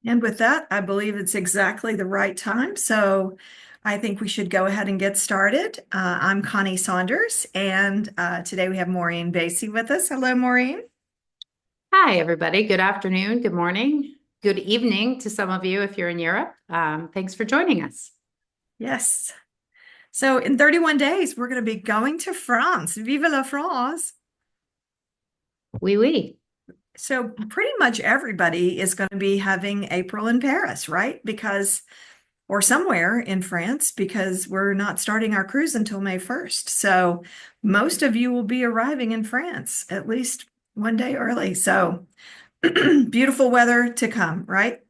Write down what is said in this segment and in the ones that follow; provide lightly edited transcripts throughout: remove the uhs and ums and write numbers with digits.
And with that, I believe it's exactly the right time. So I think we should go ahead and get started. I'm Connie Saunders, and today we have Maureen Basie with us. Hello, Maureen. Hi, everybody. Good afternoon, good morning, good evening to some of you if you're in Europe. Thanks for joining us. Yes. So in 31 days, we're going to be going to France. Vive la France. Oui, oui. So pretty much everybody is going to be having April in Paris, right? Or somewhere in France, because we're not starting our cruise until May 1st. So most of you will be arriving in France at least one day early. So beautiful weather to come, right?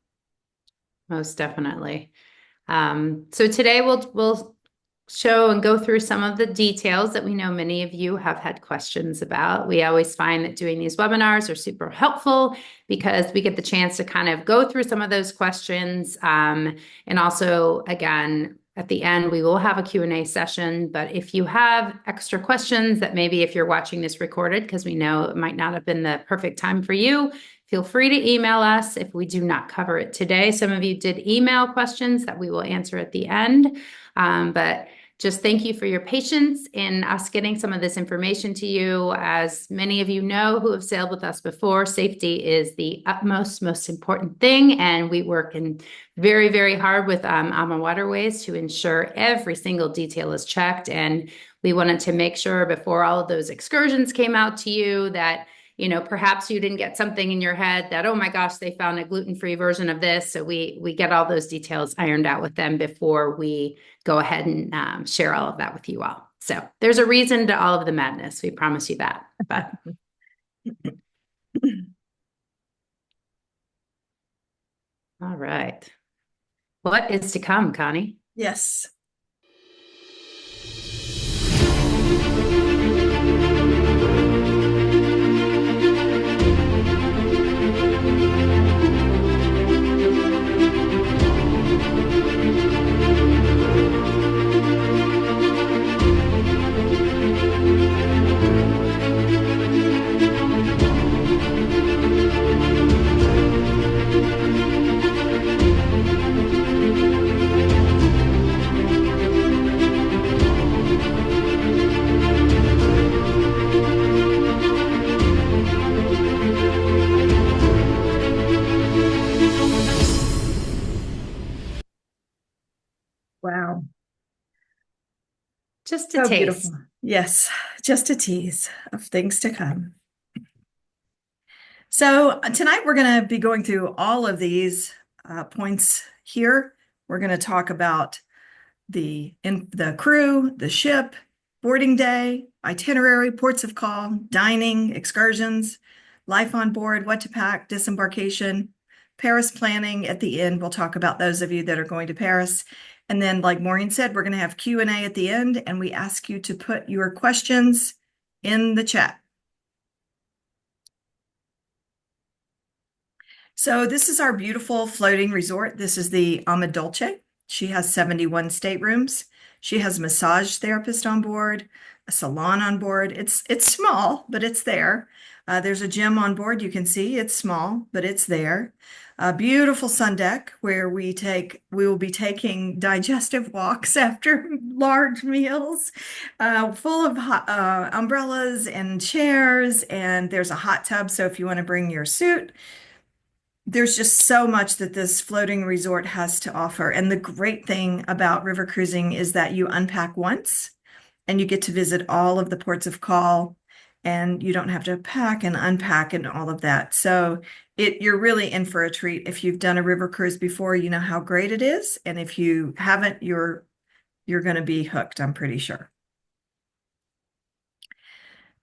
Most definitely. So today we'll show and go through some of the details that we know many of you have had questions about. We always find that doing these webinars are super helpful because we get the chance to kind of go through some of those questions. And also, again, at the end, we will have a Q&A session. But if you have extra questions that maybe if you're watching this recorded, because we know it might not have been the perfect time for you, feel free to email us if we do not cover it today. Some of you did email questions that we will answer at the end. But just thank you for your patience in us getting some of this information to you. As many of you know who have sailed with us before, safety is the utmost, most important thing. And we work in very, very hard with AMA Waterways to ensure every single detail is checked. And we wanted to make sure before all of those excursions came out to you that perhaps you didn't get something in your head that, oh my gosh, they found a gluten-free version of this. So we get all those details ironed out with them before we go ahead and share all of that with you all. So there's a reason to all of the madness. We promise you that. But all right. What is to come, Connie? Yes. Wow. Just a So taste. beautiful. Yes, just a tease of things to come. So tonight we're going to be going through all of these points here. We're going to talk about the crew, the ship, boarding day, itinerary, ports of call, dining, excursions, life on board, what to pack, disembarkation, Paris planning. At the end, we'll talk about those of you that are going to Paris. And then, like Maureen said, we're going to have Q&A at the end, and we ask you to put your questions in the chat. So this is our beautiful floating resort. This is the Ama Dolce. She has 71 staterooms. She has a massage therapist on board, a salon on board. It's small, but it's there. There's a gym on board. You can see it's small, but it's there. A beautiful sun deck where we will be taking digestive walks after large meals, full of umbrellas and chairs. And there's a hot tub. So if you want to bring your suit, there's just so much that this floating resort has to offer. And the great thing about river cruising is that you unpack once and you get to visit all of the ports of call, and you don't have to pack and unpack and all of that. So you're really in for a treat. If you've done a river cruise before, you know how great it is. And if you haven't, you're going to be hooked, I'm pretty sure.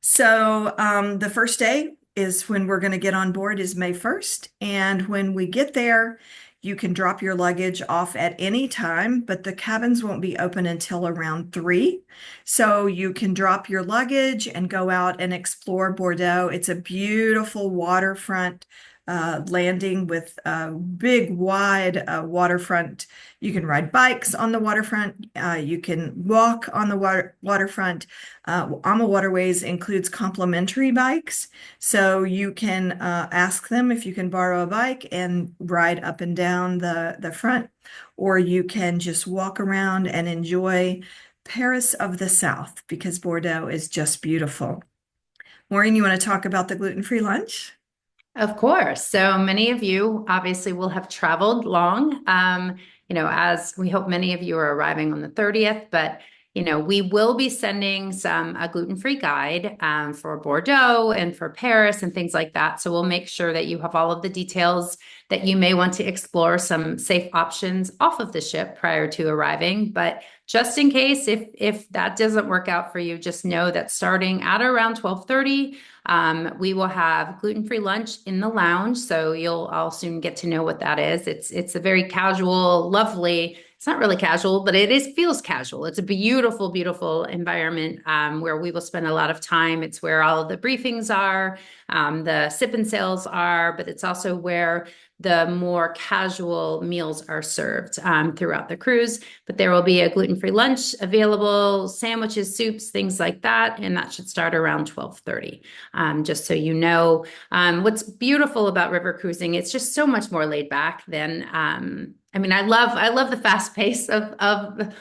So the first day is when we're going to get on board is May 1st. And when we get there, you can drop your luggage off at any time, but the cabins won't be open until around 3. So you can drop your luggage and go out and explore Bordeaux. It's a beautiful waterfront landing with a big, wide waterfront. You can ride bikes on the waterfront. You can walk on the waterfront. AMA Waterways includes complimentary bikes, so you can ask them if you can borrow a bike and ride up and down the front, or you can just walk around and enjoy Paris of the South because Bordeaux is just beautiful. Maureen, you want to talk about the gluten-free lunch? Of course. So many of you obviously will have traveled long. As we hope many of you are arriving on the 30th, but we will be sending a gluten-free guide for Bordeaux and for Paris and things like that. So we'll make sure that you have all of the details that you may want to explore some safe options off of the ship prior to arriving. But just in case, if that doesn't work out for you, just know that starting at around 12:30, we will have gluten-free lunch in the lounge. So I'll soon get to know what that is. It's a very casual, lovely. It's not really casual, but feels casual. It's a beautiful, beautiful environment where we will spend a lot of time. It's where all of the briefings are, the sip and sails are, but it's also where the more casual meals are served throughout the cruise. But there will be a gluten-free lunch available, sandwiches, soups, things like that, and that should start around 12:30. Just so you know, what's beautiful about river cruising, it's just so much more laid back than I love the fast pace of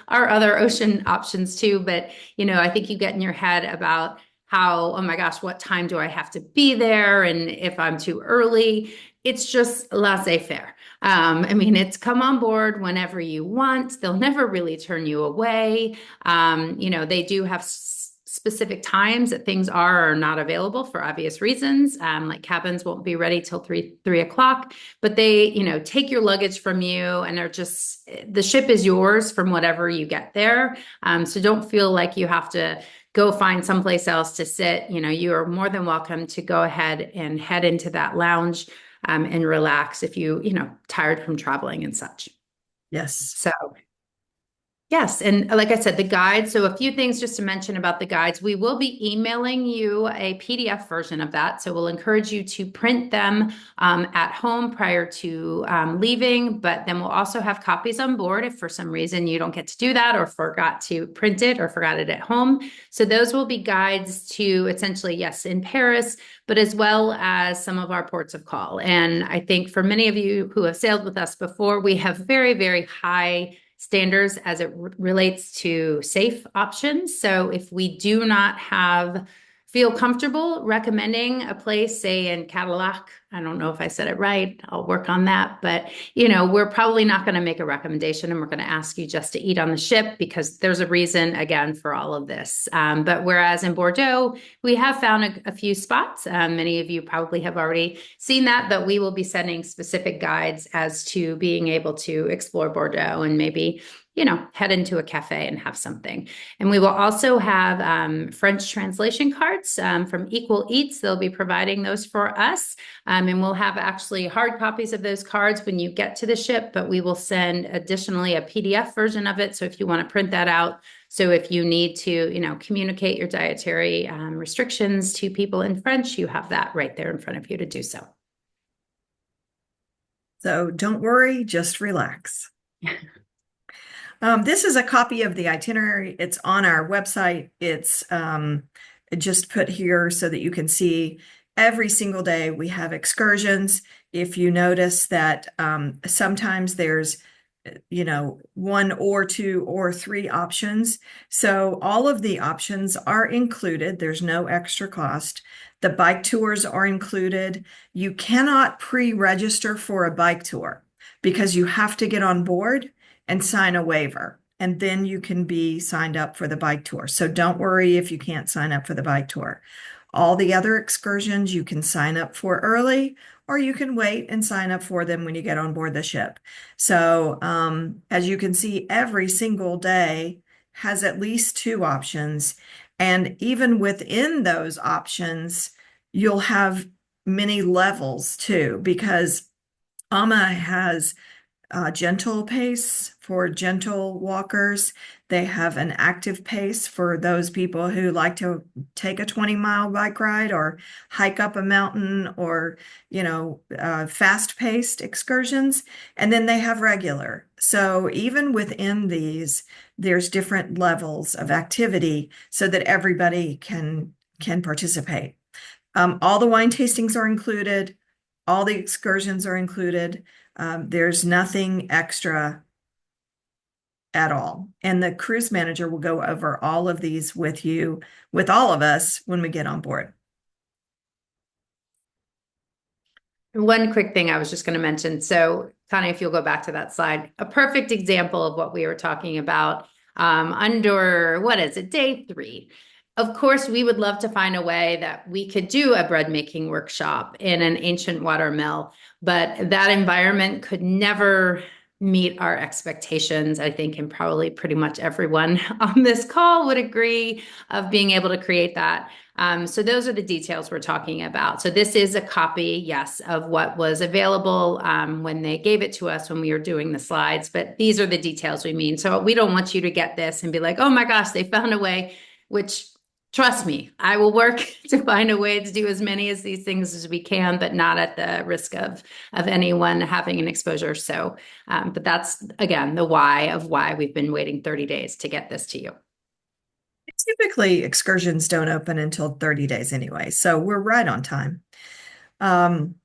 our other ocean options too, but I think you get in your head about how, oh my gosh, what time do I have to be there? And if I'm too early, it's just laissez-faire. It's come on board whenever you want. They'll never really turn you away. They do have specific times that things are or are not available for obvious reasons. Like cabins won't be ready till 3 o'clock, but they, take your luggage from you and the ship is yours from whatever you get there. So don't feel like you have to go find someplace else to sit. You are more than welcome to go ahead and head into that lounge and relax if tired from traveling and such. Yes. So yes. And like I said, the guides. So a few things just to mention about the guides. We will be emailing you a PDF version of that. So we'll encourage you to print them at home prior to leaving, but then we'll also have copies on board if for some reason you don't get to do that or forgot to print it or forgot it at home. So those will be guides to essentially, yes, in Paris, but as well as some of our ports of call. And I think for many of you who have sailed with us before, we have very, very high standards as it relates to safe options. So if we do not feel comfortable recommending a place, say in Cadillac, I don't know if I said it right, I'll work on that, but we're probably not going to make a recommendation and we're going to ask you just to eat on the ship because there's a reason again for all of this. But whereas in Bordeaux, we have found a few spots. Many of you probably have already seen that, but we will be sending specific guides as to being able to explore Bordeaux and maybe head into a cafe and have something. And we will also have French translation cards from Equal Eats. They'll be providing those for us. And we'll have actually hard copies of those cards when you get to the ship, but we will send additionally a PDF version of it. So if you want to print that out, so if you need to, communicate your dietary restrictions to people in French, you have that right there in front of you to do so. So don't worry, just relax. This is a copy of the itinerary. It's on our website. It's just put here so that you can see every single day we have excursions. If you notice that sometimes there's one or two or three options. So all of the options are included. There's no extra cost. The bike tours are included. You cannot pre-register for a bike tour because you have to get on board and sign a waiver, and then you can be signed up for the bike tour. So don't worry if you can't sign up for the bike tour. All the other excursions you can sign up for early, or you can wait and sign up for them when you get on board the ship. So as you can see, every single day has at least two options. And even within those options, you'll have many levels too, because AMA has gentle pace for gentle walkers. They have an active pace for those people who like to take a 20-mile bike ride or hike up a mountain or, fast-paced excursions. And then they have regular. So even within these, there's different levels of activity so that everybody can participate. All the wine tastings are included. All the excursions are included. There's nothing extra at all. And the cruise manager will go over all of these with you, with all of us when we get on board. One quick thing I was just going to mention. So, Connie, if you'll go back to that slide, a perfect example of what we were talking about under, what is it, day 3. Of course, we would love to find a way that we could do a bread making workshop in an ancient water mill, but that environment could never meet our expectations, I think, and probably pretty much everyone on this call would agree of being able to create that. So those are the details we're talking about. So this is a copy, yes, of what was available when they gave it to us when we were doing the slides, but these are the details we mean. So we don't want you to get this and be like, oh my gosh, they found a way, which trust me, I will work to find a way to do as many of these things as we can, but not at the risk of anyone having an exposure. So, but that's, again, the why of why we've been waiting 30 days to get this to you. Typically, excursions don't open until 30 days anyway, so we're right on time. Want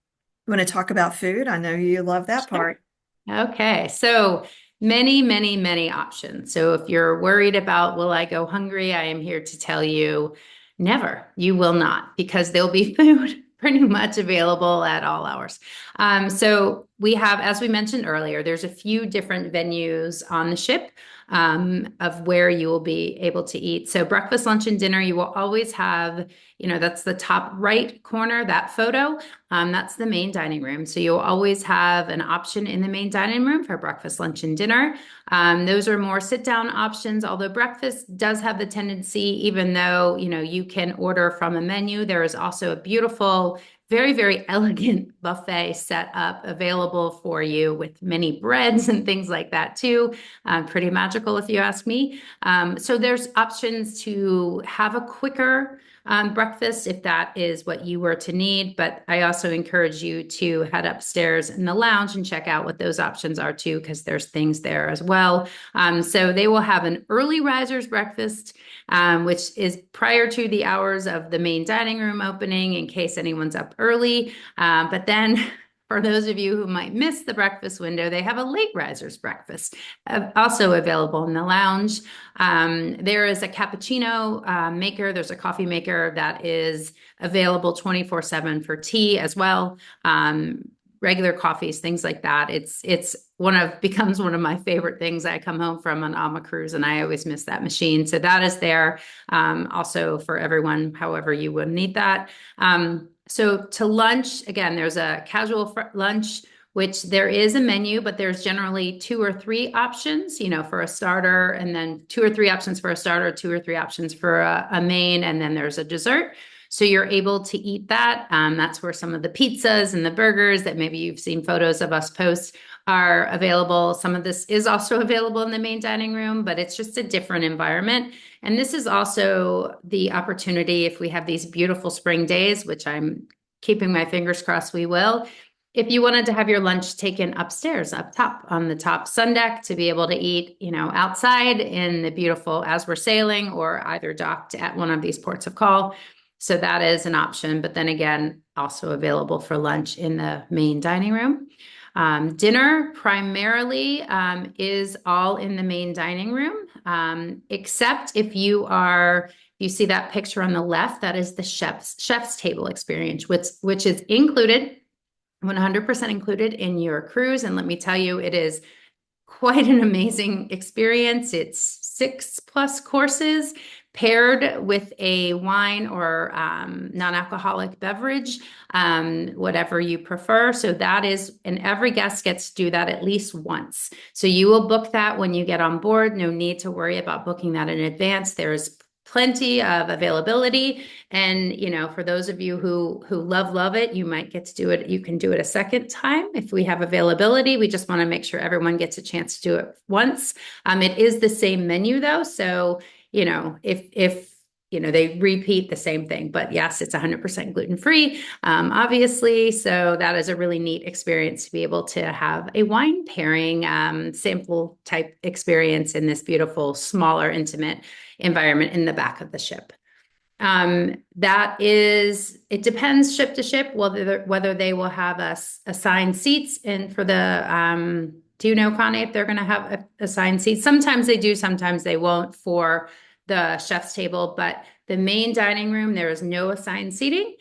to talk about food? I know you love that part. Okay, so many, many, many options. So if you're worried about, will I go hungry? I am here to tell you, never. You will not, because there'll be food pretty much available at all hours. So we have, as we mentioned earlier, there's a few different venues on the ship of where you will be able to eat. So breakfast, lunch, and dinner, you will always have, that's the top right corner, that photo. That's the main dining room. So you'll always have an option in the main dining room for breakfast, lunch, and dinner. Those are more sit-down options, although breakfast does have the tendency, even though, you can order from a menu, there is also a beautiful, very, very elegant buffet set up available for you with many breads and things like that too. Pretty magical if you ask me. So there's options to have a quicker breakfast if that is what you were to need. But I also encourage you to head upstairs in the lounge and check out what those options are too, because there's things there as well. So they will have an early risers breakfast, which is prior to the hours of the main dining room opening in case anyone's up early. But then for those of you who might miss the breakfast window, they have a late risers breakfast also available in the lounge. There is a cappuccino maker. There's a coffee maker that is available 24/7 for tea as well. Regular coffees, things like that. It's becomes one of my favorite things. I come home from an AMA cruise and I always miss that machine. So that is there also for everyone, however you would need that. So to lunch, again, there's a casual lunch, which there is a menu, but there's generally 2 or 3 options, for a starter, and then 2 or 3 options for a starter, 2 or 3 options for a main, and then there's a dessert. So you're able to eat that. That's where some of the pizzas and the burgers that maybe you've seen photos of us post are available. Some of this is also available in the main dining room, but it's just a different environment. And this is also the opportunity, if we have these beautiful spring days, which I'm keeping my fingers crossed we will, if you wanted to have your lunch taken upstairs, up top on the top sun deck to be able to eat, outside in the beautiful, as we're sailing, or either docked at one of these ports of call. So that is an option, but then again, also available for lunch in the main dining room. Dinner primarily is all in the main dining room, except if you see that picture on the left, that is the chef's table experience, which is included, 100% included in your cruise. And let me tell you, it is quite an amazing experience. It's 6+ courses paired with a wine or non-alcoholic beverage, whatever you prefer. So that is, and every guest gets to do that at least once. So you will book that when you get on board. No need to worry about booking that in advance. There's plenty of availability. And, for those of you who love it, you might get to do it. You can do it a second time if we have availability. We just want to make sure everyone gets a chance to do it once. It is the same menu though. So, if they repeat the same thing, but yes, it's 100% gluten-free, obviously. So that is a really neat experience to be able to have a wine pairing sample type experience in this beautiful, smaller, intimate environment in the back of the ship. It depends ship to ship, whether they will have us assigned seats and for the, do you know, Connie, if they're going to have assigned seats? Sometimes they do, sometimes they won't for the chef's table, but the main dining room, there is no assigned seating.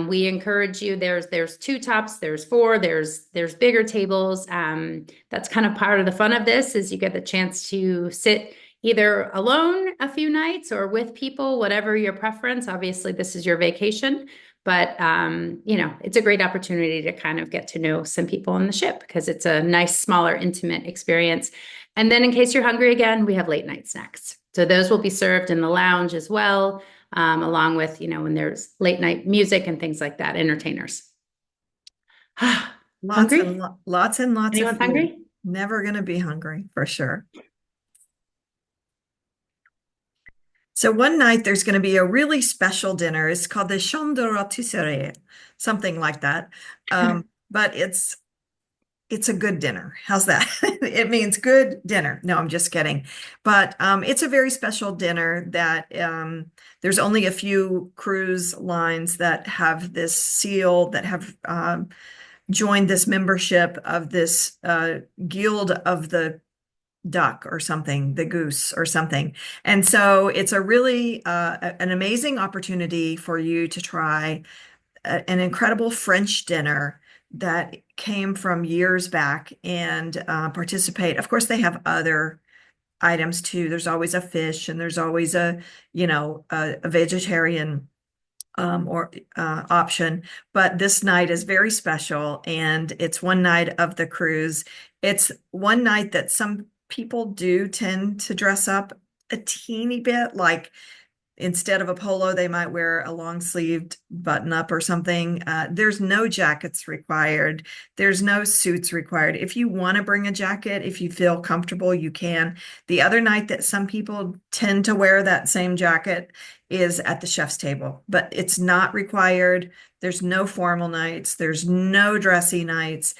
We encourage you, there's two tops, there's four, there's bigger tables. That's kind of part of the fun of this is you get the chance to sit either alone a few nights or with people, whatever your preference. Obviously, this is your vacation, but it's a great opportunity to kind of get to know some people on the ship because it's a nice, smaller, intimate experience. And then in case you're hungry again, we have late night snacks. So those will be served in the lounge as well, along with, when there's late night music and things like that, entertainers. Lots Hungry? and lots and lots of Anyone food. hungry? Never going to be hungry for sure. So one night there's going to be a really special dinner. It's called the Chambre de Rôtisserie, something like that. But it's a good dinner. How's that? It means good dinner. No, I'm just kidding. But it's a very special dinner that there's only a few cruise lines that have this seal, that have joined this membership of this guild of the duck or something, the goose or something. And so it's a really an amazing opportunity for you to try an incredible French dinner that came from years back and participate. Of course, they have other items too. There's always a fish and there's always a vegetarian or option. But this night is very special and it's one night of the cruise. It's one night that some people do tend to dress up a teeny bit, like instead of a polo, they might wear a long sleeved button up or something. There's no jackets required. There's no suits required. If you want to bring a jacket, if you feel comfortable, you can. The other night that some people tend to wear that same jacket is at the chef's table, but it's not required. There's no formal nights. There's no dressy nights.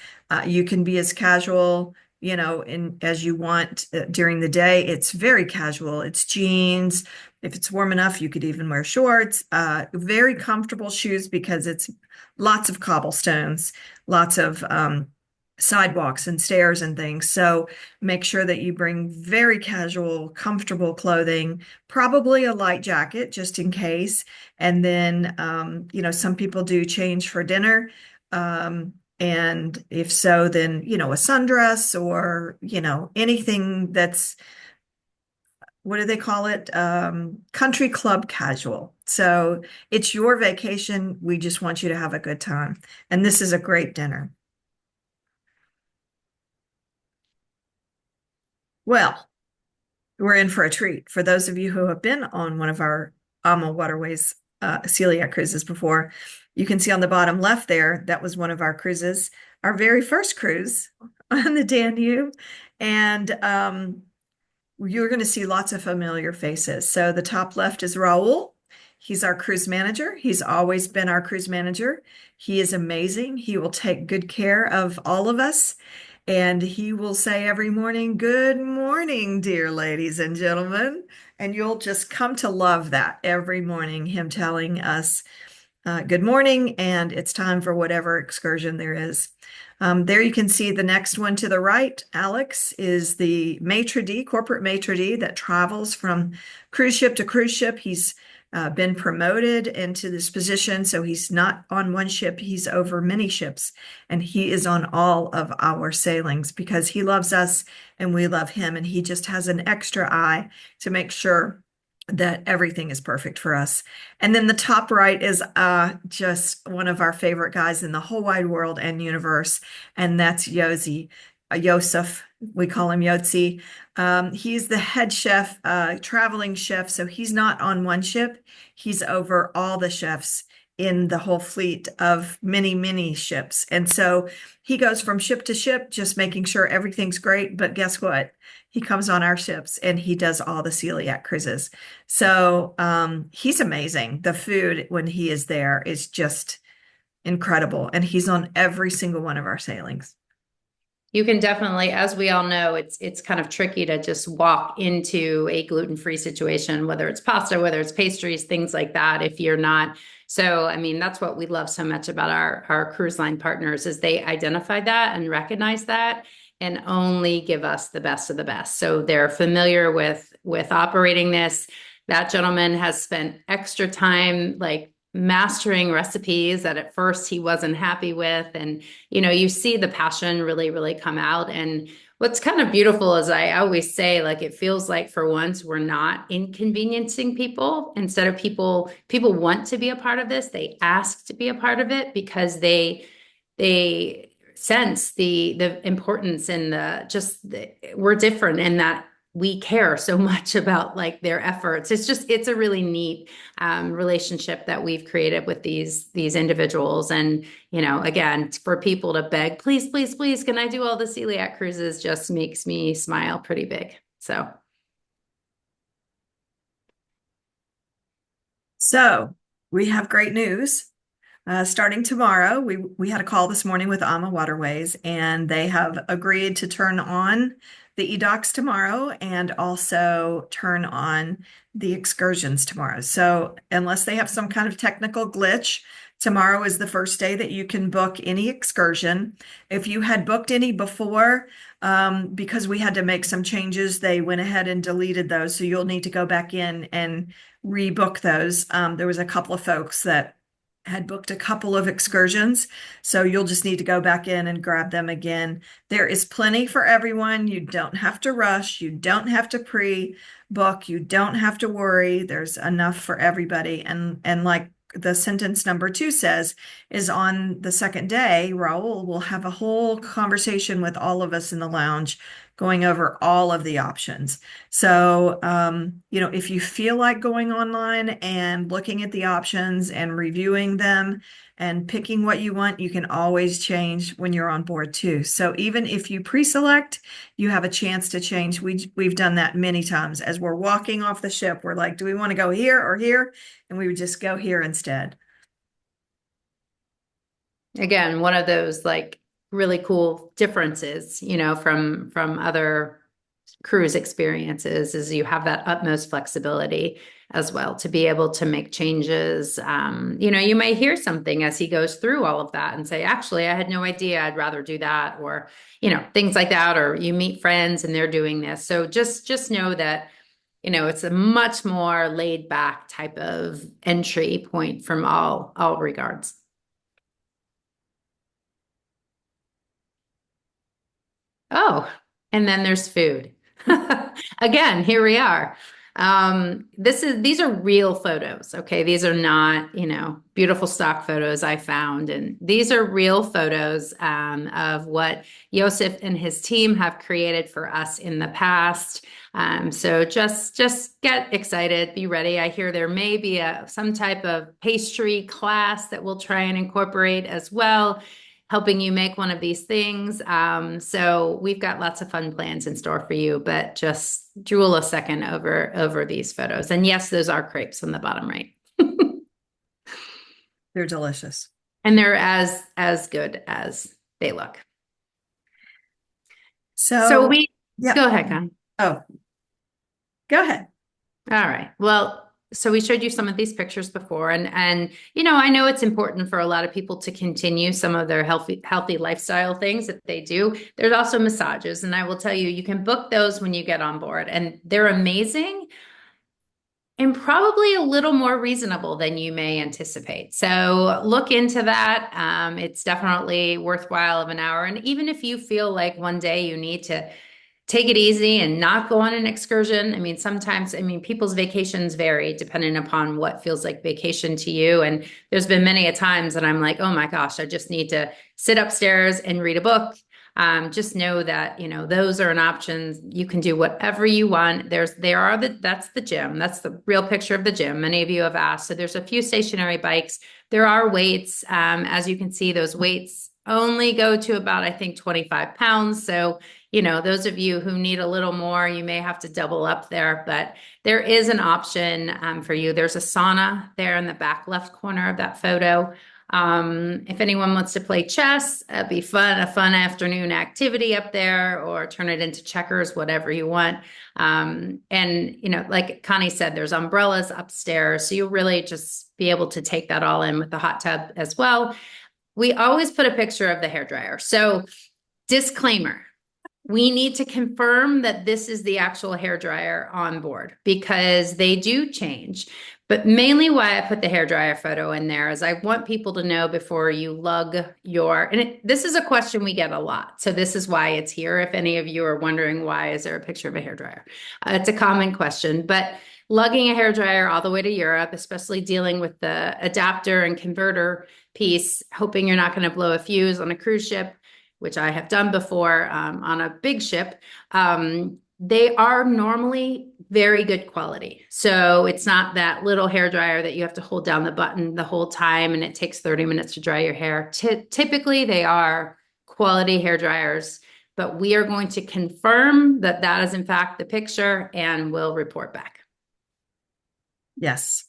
You can be as casual as you want during the day. It's very casual. It's jeans. If it's warm enough, you could even wear shorts, very comfortable shoes because it's lots of cobblestones, lots of sidewalks and stairs and things. So make sure that you bring very casual, comfortable clothing, probably a light jacket just in case. And then, some people do change for dinner. And if so, then, a sundress or, anything that's, what do they call it? Country club casual. So it's your vacation. We just want you to have a good time. And this is a great dinner. Well, we're in for a treat. For those of you who have been on one of our AMA Waterways Celiac cruises before, you can see on the bottom left there, that was one of our cruises, our very first cruise on the Danube. And you're going to see lots of familiar faces. So the top left is Raul. He's our cruise manager. He's always been our cruise manager. He is amazing. He will take good care of all of us. And he will say every morning, "Good morning, dear ladies and gentlemen." And you'll just come to love that every morning, him telling us good morning, and it's time for whatever excursion there is. There you can see the next one to the right. Alex is the maitre d', corporate maitre d' that travels from cruise ship to cruise ship. He's been promoted into this position, so he's not on one ship, he's over many ships, and he is on all of our sailings because he loves us and we love him, and he just has an extra eye to make sure that everything is perfect for us. And then the top right is just one of our favorite guys in the whole wide world and universe, and that's Yosi. Yosef. We call him Yotzi. He's the head chef, traveling chef. So he's not on one ship. He's over all the chefs in the whole fleet of many, many ships. And so he goes from ship to ship, just making sure everything's great. But guess what? He comes on our ships and he does all the celiac cruises. So he's amazing. The food when he is there is just incredible. And he's on every single one of our sailings. You can definitely, as we all know, it's kind of tricky to just walk into a gluten-free situation, whether it's pasta, whether it's pastries, things like that, if you're not. So, I mean, that's what we love so much about our cruise line partners is they identify that and recognize that and only give us the best of the best. So they're familiar with operating this. That gentleman has spent extra time like mastering recipes that at first he wasn't happy with. And, you see the passion really, really come out. And what's kind of beautiful is I always say, like, it feels like for once we're not inconveniencing people. Instead of people want to be a part of this. They ask to be a part of it because they sense the importance and we're different in that we care so much about like their efforts. It's a really neat relationship that we've created with these individuals. And, again, for people to beg, please, please, please, can I do all the celiac cruises just makes me smile pretty big. So we have great news. Starting tomorrow, we had a call this morning with AMA Waterways, and they have agreed to turn on the e-docks tomorrow and also turn on the excursions tomorrow. So unless they have some kind of technical glitch, tomorrow is the first day that you can book any excursion. If you had booked any before, because we had to make some changes, they went ahead and deleted those. So you'll need to go back in and rebook those. There was a couple of folks that had booked a couple of excursions, so you'll just need to go back in and grab them again. There is plenty for everyone. You don't have to rush. You don't have to pre-book. You don't have to worry. There's enough for everybody. And like the sentence number 2 says, is on the second day, Raul will have a whole conversation with all of us in the lounge going over all of the options. So, if you feel like going online and looking at the options and reviewing them and picking what you want, you can always change when you're on board too. So even if you pre-select, you have a chance to change. We've done that many times. As we're walking off the ship, we're like, do we want to go here or here? And we would just go here instead. Again, one of those like really cool differences, from other cruise experiences is you have that utmost flexibility as well to be able to make changes. You may hear something as he goes through all of that and say, actually, I had no idea, I'd rather do that, or, things like that, or you meet friends and they're doing this. So just know that, it's a much more laid back type of entry point from all regards. Oh, and then there's food. Again, here we are. These are real photos. Okay. These are not, beautiful stock photos I found. And these are real photos, of what Joseph and his team have created for us in the past. So just get excited, be ready. I hear there may be some type of pastry class that we'll try and incorporate as well, helping you make one of these things. So we've got lots of fun plans in store for you, but just drool a second over these photos. And yes, those are crepes on the bottom right. They're delicious. And they're as good as they look. So we, yeah. Go ahead, Con. Oh, go ahead. All right. Well, so we showed you some of these pictures before, and I know it's important for a lot of people to continue some of their healthy lifestyle things that they do. There's also massages, and I will tell you, you can book those when you get on board, and they're amazing and probably a little more reasonable than you may anticipate. So look into that. It's definitely worthwhile of an hour, and even if you feel like one day you need to take it easy and not go on an excursion. I mean, sometimes, people's vacations vary depending upon what feels like vacation to you. And there's been many a times that I'm like, oh my gosh, I just need to sit upstairs and read a book. Just know that, those are an option. You can do whatever you want. That's the gym. That's the real picture of the gym. Many of you have asked. So there's a few stationary bikes. There are weights. As you can see, those weights only go to about, I think, 25 pounds. So, those of you who need a little more, you may have to double up there, but there is an option for you. There's a sauna there in the back left corner of that photo. If anyone wants to play chess, it'd be fun, a fun afternoon activity up there, or turn it into checkers, whatever you want. And, like Connie said, there's umbrellas upstairs. So you'll really just be able to take that all in with the hot tub as well. We always put a picture of the hairdryer. So disclaimer, we need to confirm that this is the actual hairdryer on board because they do change. But mainly why I put the hairdryer photo in there is I want people to know before you lug this is a question we get a lot. So this is why it's here. If any of you are wondering why is there a picture of a hairdryer? It's a common question, but lugging a hairdryer all the way to Europe, especially dealing with the adapter and converter piece, hoping you're not going to blow a fuse on a cruise ship, which I have done before on a big ship, they are normally very good quality. So it's not that little hair dryer that you have to hold down the button the whole time and it takes 30 minutes to dry your hair. Typically, they are quality hair dryers, but we are going to confirm that that is in fact the picture and we'll report back. Yes.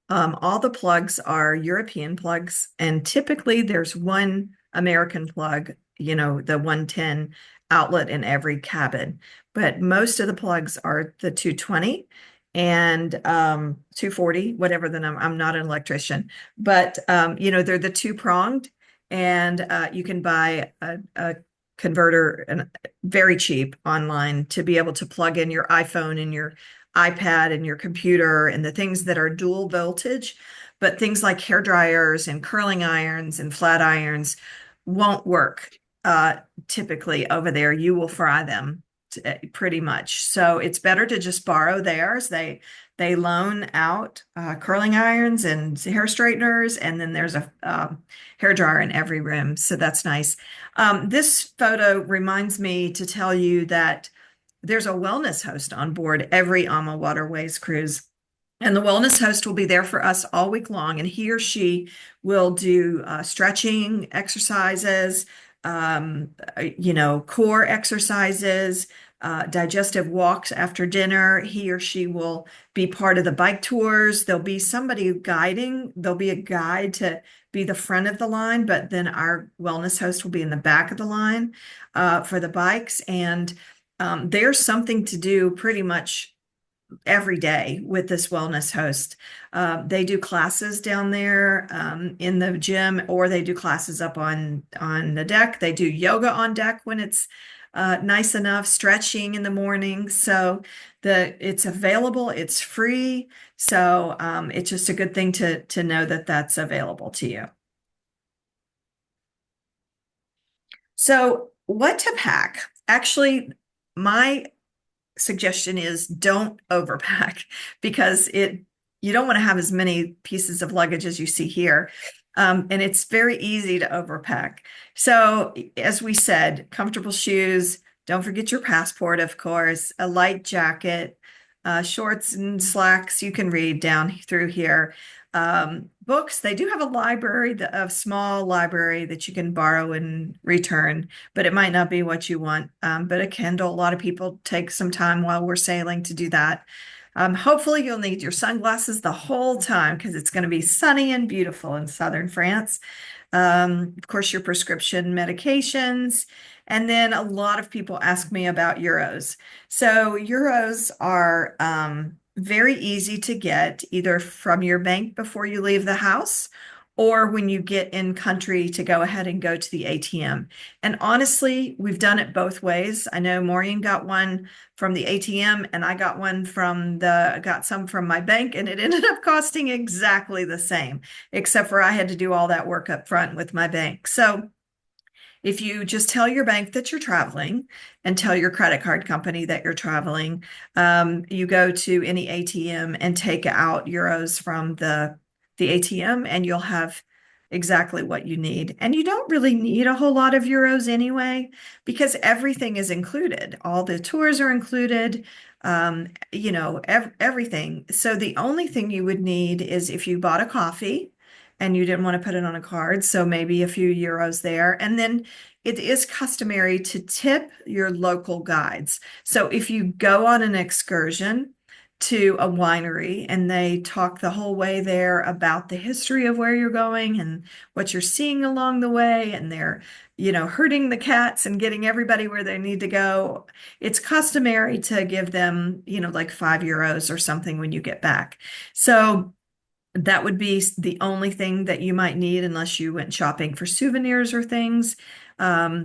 All the plugs are European plugs, and typically there's one American plug, the 110 outlet in every cabin. But most of the plugs are the 220 and 240, whatever the number. I'm not an electrician, but they're the two-pronged, and you can buy a converter and very cheap online to be able to plug in your iPhone and your iPad and your computer and the things that are dual voltage. But things like hair dryers and curling irons and flat irons won't work typically over there. You will fry them pretty much. So it's better to just borrow theirs. They loan out curling irons and hair straighteners, and then there's a hair dryer in every room. So that's nice. This photo reminds me to tell you that there's a wellness host on board every AMA Waterways cruise. And the wellness host will be there for us all week long. And he or she will do stretching exercises, core exercises, digestive walks after dinner. He or she will be part of the bike tours. There'll be somebody guiding. There'll be a guide to be the front of the line, but then our wellness host will be in the back of the line for the bikes. And there's something to do pretty much every day with this wellness host. They do classes down there in the gym, or they do classes up on the deck. They do yoga on deck when it's nice enough, stretching in the morning. So it's available, it's free. So it's just a good thing to know that that's available to you. So what to pack? Actually, my suggestion is don't overpack because you don't want to have as many pieces of luggage as you see here. And it's very easy to overpack. So as we said, comfortable shoes, don't forget your passport, of course, a light jacket, shorts and slacks you can read down through here. Books, they do have a library, a small library that you can borrow and return, but it might not be what you want. But a Kindle, a lot of people take some time while we're sailing to do that. Hopefully you'll need your sunglasses the whole time because it's going to be sunny and beautiful in southern France. Of course, your prescription medications. And then a lot of people ask me about euros. So euros are very easy to get either from your bank before you leave the house or when you get in country to go ahead and go to the ATM. And honestly, we've done it both ways. I know Maureen got one from the ATM and I got some from my bank, and it ended up costing exactly the same, except for I had to do all that work up front with my bank. So if you just tell your bank that you're traveling and tell your credit card company that you're traveling, you go to any ATM and take out euros from the ATM, and you'll have exactly what you need. And you don't really need a whole lot of euros anyway, because everything is included. All the tours are included, everything. So the only thing you would need is if you bought a coffee and you didn't want to put it on a card, so maybe a few euros there. And then it is customary to tip your local guides. So if you go on an excursion to a winery and they talk the whole way there about the history of where you're going and what you're seeing along the way, and they're, herding the cats and getting everybody where they need to go, it's customary to give them, like €5 or something when you get back. So that would be the only thing that you might need unless you went shopping for souvenirs or things.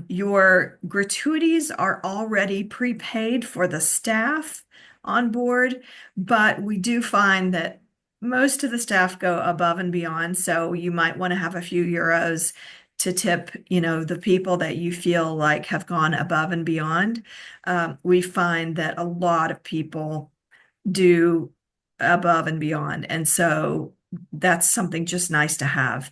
Your gratuities are already prepaid for the staff on board, but we do find that most of the staff go above and beyond. So you might want to have a few euros to tip, the people that you feel like have gone above and beyond. We find that a lot of people do above and beyond. And so that's something just nice to have.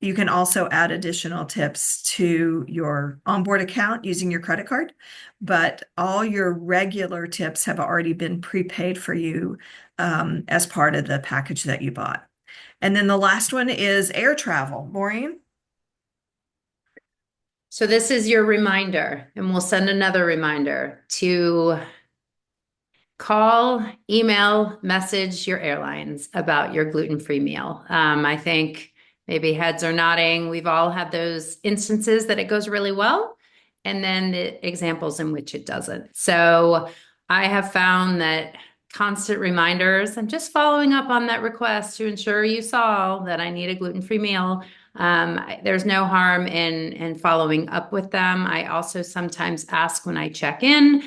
You can also add additional tips to your onboard account using your credit card, but all your regular tips have already been prepaid for you as part of the package that you bought. And then the last one is air travel. Maureen? So this is your reminder, and we'll send another reminder to call, email, message your airlines about your gluten-free meal. I think maybe heads are nodding. We've all had those instances that it goes really well, and then the examples in which it doesn't. So I have found that constant reminders and just following up on that request to ensure you saw that I need a gluten-free meal. There's no harm in following up with them. I also sometimes ask when I check in.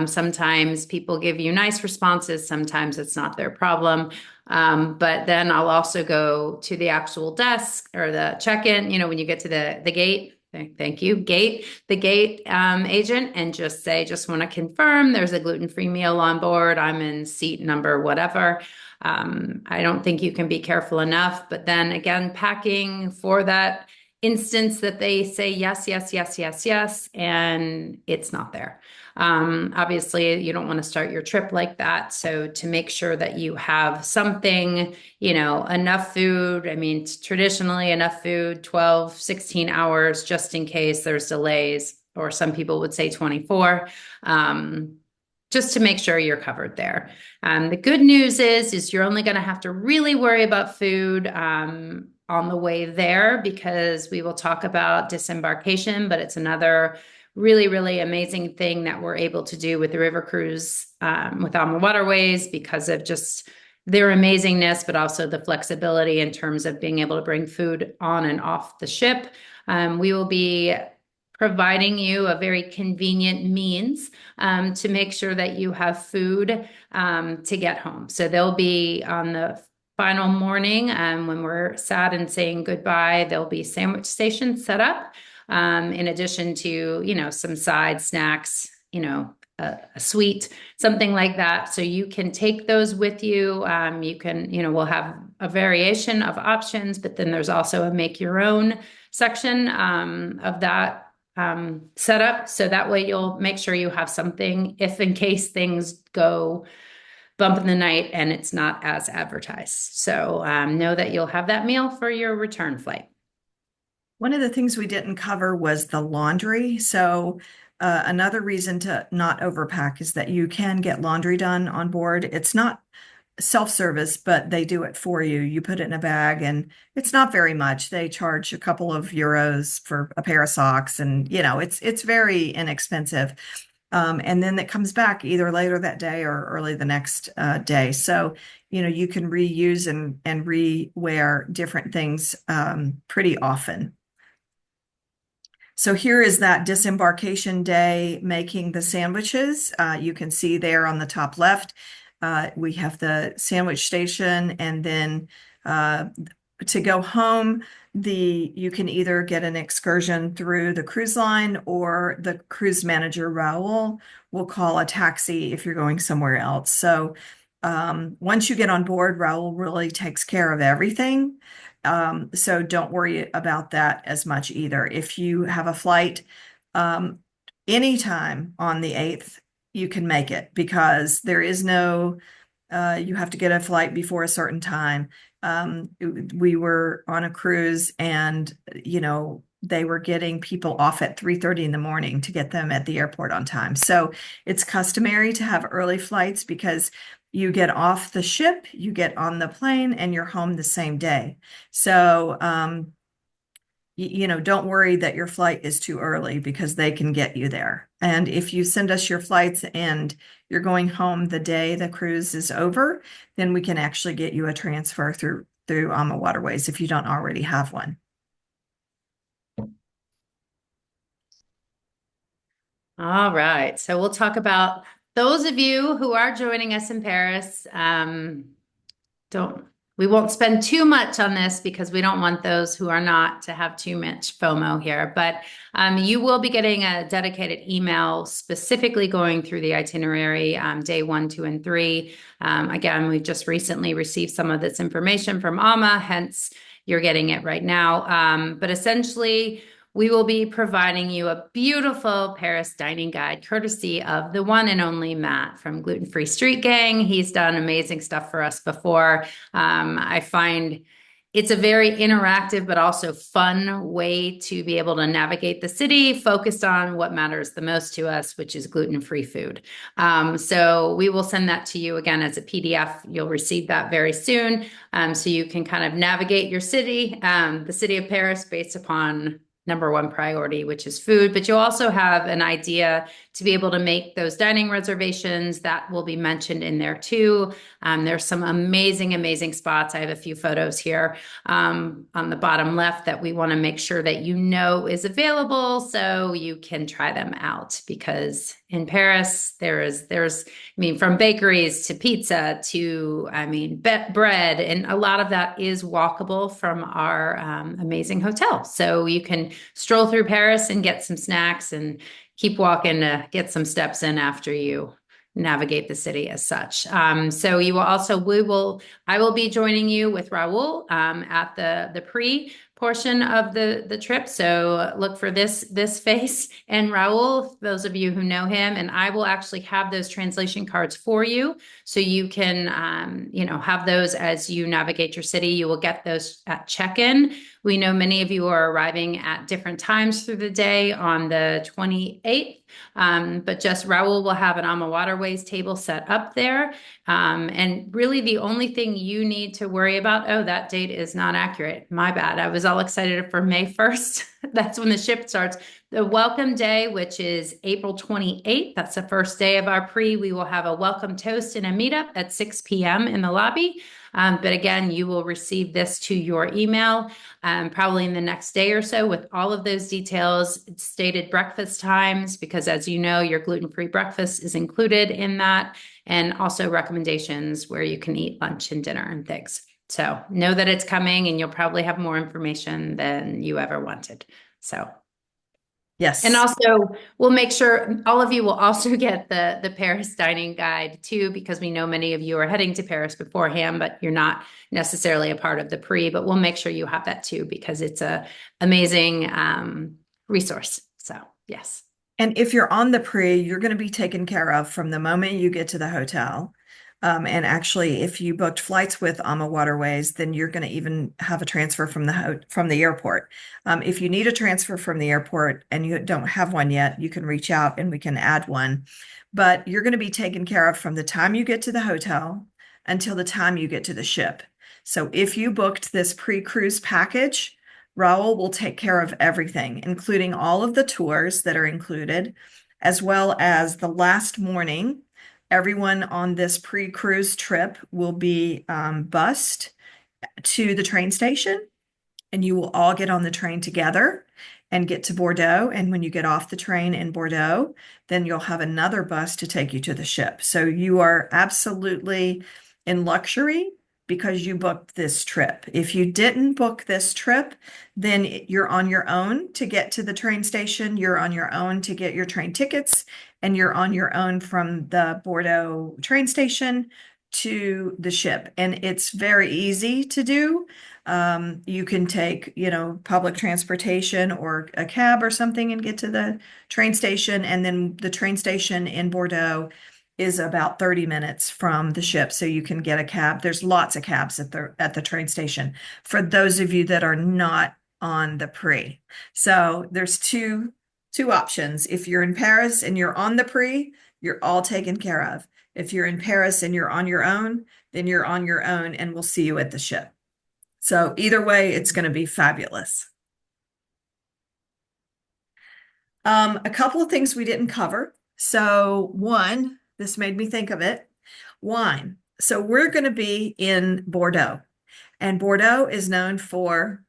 Sometimes people give you nice responses. Sometimes it's not their problem. But then I'll also go to the actual desk or the check-in, when you get to the gate. Thank you, the gate agent, and just say, just want to confirm there's a gluten-free meal on board. I'm in seat number whatever. I don't think you can be careful enough. But then again, packing for that instance that they say yes, yes, yes, yes, yes, and it's not there. Obviously, you don't want to start your trip like that. So to make sure that you have something, enough food. I mean, traditionally enough food, 12, 16 hours, just in case there's delays, or some people would say 24. Just to make sure you're covered there. The good news is you're only going to have to really worry about food on the way there, because we will talk about disembarkation, but it's another really, really amazing thing that we're able to do with the river cruise, with On the Waterways, because of just their amazingness, but also the flexibility in terms of being able to bring food on and off the ship. We will be providing you a very convenient means to make sure that you have food to get home. So they'll be on the final morning, when we're sad and saying goodbye, there'll be sandwich stations set up, in addition to, some side snacks, a sweet, something like that. So you can take those with you. You can, we'll have a variation of options, but then there's also a make your own section of that set up. So that way you'll make sure you have something if in case things go bump in the night and it's not as advertised. So know that you'll have that meal for your return flight. One of the things we didn't cover was the laundry. So another reason to not overpack is that you can get laundry done on board. It's not self-service, but they do it for you. You put it in a bag and it's not very much. They charge a couple of euros for a pair of socks, and it's very inexpensive. And then it comes back either later that day or early the next day. So, you can reuse and re-wear different things pretty often. So here is that disembarkation day making the sandwiches. You can see there on the top left, we have the sandwich station, and then to go home, you can either get an excursion through the cruise line, or the cruise manager, Raul, will call a taxi if you're going somewhere else. So Once you get on board, Raul really takes care of everything. So don't worry about that as much either. If you have a flight um, anytime on the 8th, you can make it because there is no, you have to get a flight before a certain time. We were on a cruise and, they were getting people off at 3:30 in the morning to get them at the airport on time. So it's customary to have early flights because you get off the ship, you get on the plane, and you're home the same day. So, don't worry that your flight is too early because they can get you there. And if you send us your flights and you're going home the day the cruise is over, then we can actually get you a transfer through AMA Waterways if you don't already have one. All right. So we'll talk about those of you who are joining us in Paris. Don't we won't spend too much on this because we don't want those who are not to have too much FOMO here. But you will be getting a dedicated email specifically going through the itinerary day 1, 2, and 3. Again, we just recently received some of this information from AMA, hence you're getting it right now. But essentially, we will be providing you a beautiful Paris dining guide, courtesy of the one and only Matt from Gluten-Free Street Gang. He's done amazing stuff for us before. I find it's a very interactive, but also fun way to be able to navigate the city, focused on what matters the most to us, which is gluten-free food. So we will send that to you again as a PDF. You'll receive that very soon. So you can kind of navigate your city, the city of Paris, based upon number one priority, which is food, but you'll also have an idea to be able to make those dining reservations that will be mentioned in there too. There's some amazing spots. I have a few photos here on the bottom left that we want to make sure that is available so you can try them out, because in Paris, there's, from bakeries to pizza to, bread, and a lot of that is walkable from our amazing hotel. So you can stroll through Paris and get some snacks and keep walking to get some steps in after you navigate the city as such. So you will also, I will be joining you with Raul at the pre portion of the trip. So look for this face and Raul, those of you who know him, and I will actually have those translation cards for you. So you can, have those as you navigate your city. You will get those at check-in. We know many of you are arriving at different times through the day on the 28th, but just Raul will have an AMA Waterways table set up there. And really the only thing you need to worry about, that date is not accurate. My bad. I was all excited for May 1st. That's when the ship starts. The welcome day, which is April 28th, that's the first day of our pre. We will have a welcome toast and a meetup at 6 p.m. in the lobby. But again, you will receive this to your email probably in the next day or so with all of those details. It's stated breakfast times because, as you know, your gluten-free breakfast is included in that, and also recommendations where you can eat lunch and dinner and things. So know that it's coming, and you'll probably have more information than you ever wanted. So. Yes. And also, we'll make sure all of you will also get the Paris dining guide too, because we know many of you are heading to Paris beforehand, but you're not necessarily a part of the pre, but we'll make sure you have that too, because it's a amazing resource. So, yes. And if you're on the pre, you're going to be taken care of from the moment you get to the hotel. And actually, if you booked flights with AMA Waterways, then you're going to even have a transfer from the airport. If you need a transfer from the airport and you don't have one yet, you can reach out and we can add one. But you're going to be taken care of from the time you get to the hotel until the time you get to the ship. So if you booked this pre-cruise package, Raul will take care of everything, including all of the tours that are included, as well as the last morning. Everyone on this pre-cruise trip will be bused to the train station, and you will all get on the train together and get to Bordeaux. And when you get off the train in Bordeaux, then you'll have another bus to take you to the ship. So you are absolutely in luxury because you booked this trip. If you didn't book this trip, then you're on your own to get to the train station. You're on your own to get your train tickets, and you're on your own from the Bordeaux train station to the ship, and it's very easy to do. You can take, public transportation or a cab or something and get to the train station. And then the train station in Bordeaux is about 30 minutes from the ship. So you can get a cab. There's lots of cabs at the train station for those of you that are not on the pre. So there's two options. If you're in Paris and you're on the pre, you're all taken care of. If you're in Paris and you're on your own, then you're on your own and we'll see you at the ship. So either way, it's going to be fabulous. A couple of things we didn't cover. So one, this made me think of it, wine. So we're going to be in Bordeaux, and Bordeaux is known for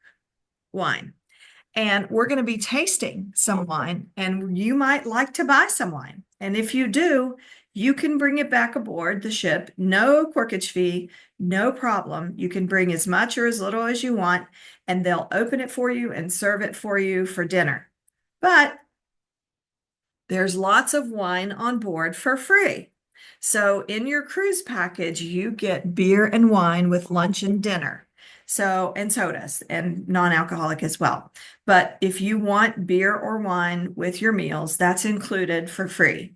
wine. And we're going to be tasting some wine, and you might like to buy some wine. And if you do, you can bring it back aboard the ship. No corkage fee, no problem. You can bring as much or as little as you want, and they'll open it for you and serve it for you for dinner. But there's lots of wine on board for free. So in your cruise package, you get beer and wine with lunch and dinner. So, and sodas and non-alcoholic as well. But if you want beer or wine with your meals, that's included for free.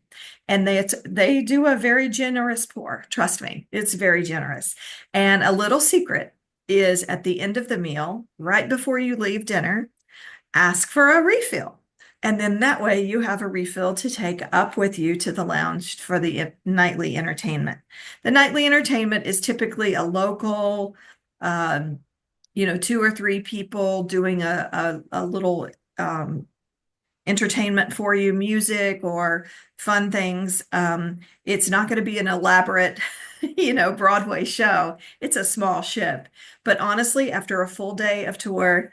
And they do a very generous pour. Trust me, it's very generous. And a little secret is at the end of the meal, right before you leave dinner, ask for a refill. And then that way you have a refill to take up with you to the lounge for the nightly entertainment. The nightly entertainment is typically a local, two or three people doing a little entertainment for you, music or fun things. It's not going to be an elaborate, Broadway show. It's a small ship. But honestly, after a full day of tour,